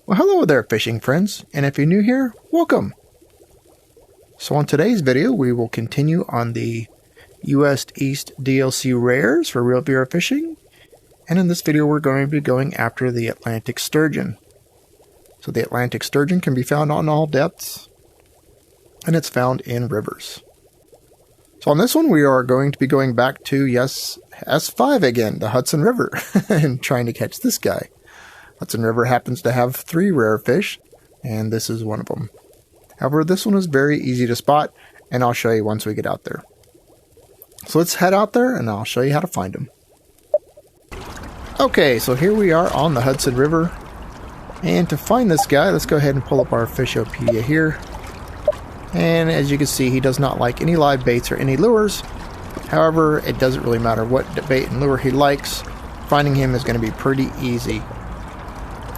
Well, hello there, fishing friends, and if you're new here, welcome. So on today's video, we will continue on the US East DLC rares for RVRF fishing, and in this video we're going to be going after the Atlantic Sturgeon. So the Atlantic Sturgeon can be found on all depths, and it's found in rivers. So on this one we are going to be going back to, yes, S5 again, the Hudson River, and trying to catch this guy. Hudson River happens to have 3 rare fish, and this is one of them. However, this one is very easy to spot, and I'll show you once we get out there. So let's head out there, and I'll show you how to find them. Okay, so here we are on the Hudson River, and to find this guy, let's go ahead and pull up our Fishopedia here. And as you can see, he does not like any live baits or any lures. However, it doesn't really matter what bait and lure he likes. Finding him is going to be pretty easy.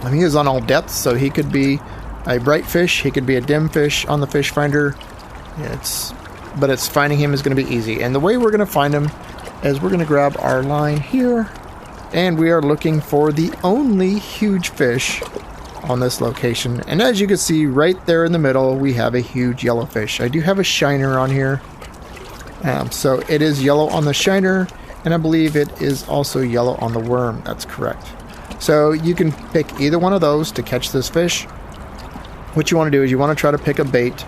And he is on all depths, so he could be a bright fish, he could be a dim fish on the fish finder. But finding him is going to be easy. And the way we're going to find him is we're going to grab our line here, and we are looking for the only huge fish on this location. And as you can see, right there in the middle, we have a huge yellowfish. I do have a shiner on here. So it is yellow on the shiner, and I believe it is also yellow on the worm. That's correct. So you can pick either one of those to catch this fish. What you want to do is you want to try to pick a bait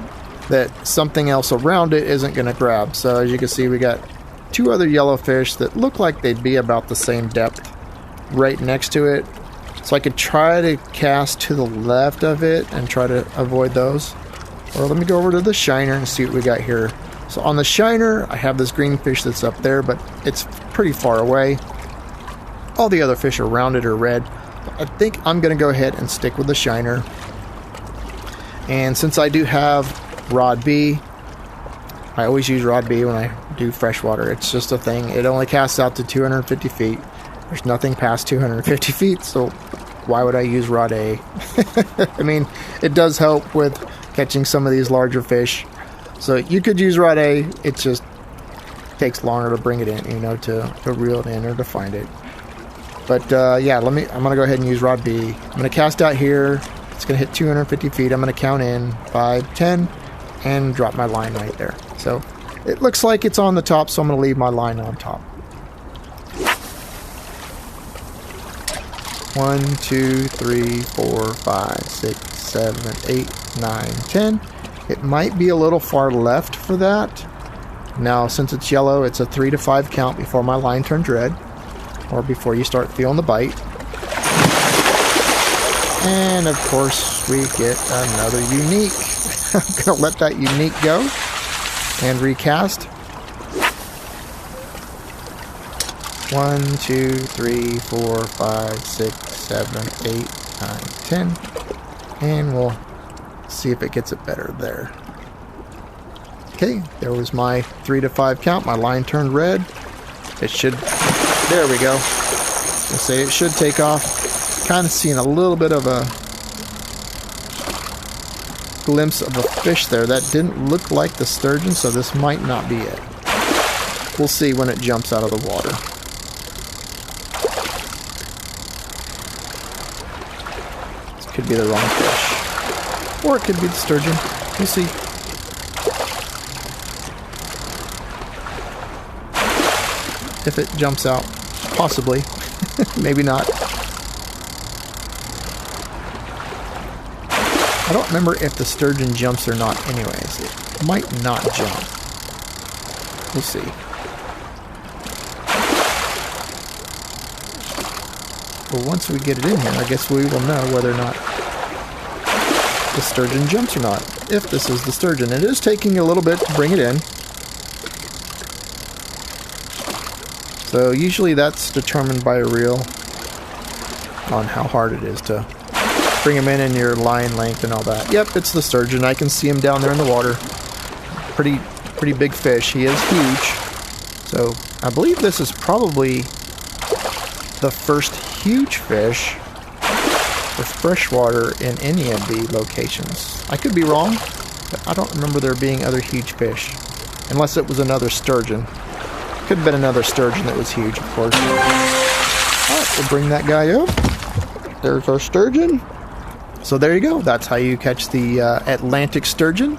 that something else around it isn't going to grab. So as you can see, we got 2 other yellowfish that look like they'd be about the same depth right next to it. So I could try to cast to the left of it and try to avoid those. Or let me go over to the shiner and see what we got here. So on the shiner, I have this green fish that's up there, but it's pretty far away. All the other fish around it are red. I think I'm going to go ahead and stick with the shiner. And since I do have Rod B, I always use Rod B when I do freshwater. It's just a thing. It only casts out to 250 feet. There's nothing past 250 feet, so why would I use Rod A? I mean, it does help with catching some of these larger fish. So you could use Rod A, it just takes longer to bring it in, to reel it in or to find it. But yeah, I'm going to go ahead and use Rod B. I'm going to cast out here. It's going to hit 250 feet. I'm going to count in 5, 10, and drop my line right there. So it looks like it's on the top, so I'm going to leave my line on top. 1, 2, 3, 4, 5, 6, 7, 8, 9, 10. It might be a little far left for that. Now, since it's yellow, it's a 3 to 5 count before my line turns red, or before you start feeling the bite. And of course, we get another unique. I'm going to let that unique go and recast. 1, 2, 3, 4, 5, 6, 7, 8, 9, 10. And we'll see if it gets it better there. Okay, there was my 3 to 5 count. My line turned red. It should... There we go. I'll say it should take off. Kind of seeing a little bit of a glimpse of a fish there. That didn't look like the sturgeon, so this might not be it. We'll see when it jumps out of the water. This could be the wrong fish. Or it could be the sturgeon. We'll see. If it jumps out, possibly. Maybe not. I don't remember if the sturgeon jumps or not anyways. It might not jump. We'll see. Well, once we get it in here, I guess we will know whether or not the sturgeon jumps or not. If this is the sturgeon. It is taking a little bit to bring it in. So usually that's determined by a reel on how hard it is to bring him in and your line length and all that. Yep, it's the sturgeon. I can see him down there in the water. Pretty big fish. He is huge. So I believe this is probably the first huge fish for freshwater in any of the locations. I could be wrong, but I don't remember there being other huge fish. Unless it was another sturgeon. Could have been another sturgeon that was huge, of course. Alright, we'll bring that guy up. There's our sturgeon. So there you go. That's how you catch the Atlantic Sturgeon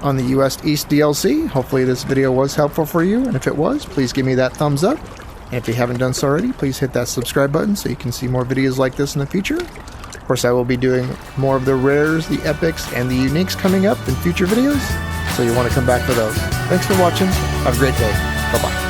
on the US East DLC. Hopefully this video was helpful for you, and if it was, please give me that thumbs up. And if you haven't done so already, please hit that subscribe button so you can see more videos like this in the future. Of course, I will be doing more of the rares, the epics, and the uniques coming up in future videos, so you want to come back for those. Thanks for watching. Have a great day. Bye-bye.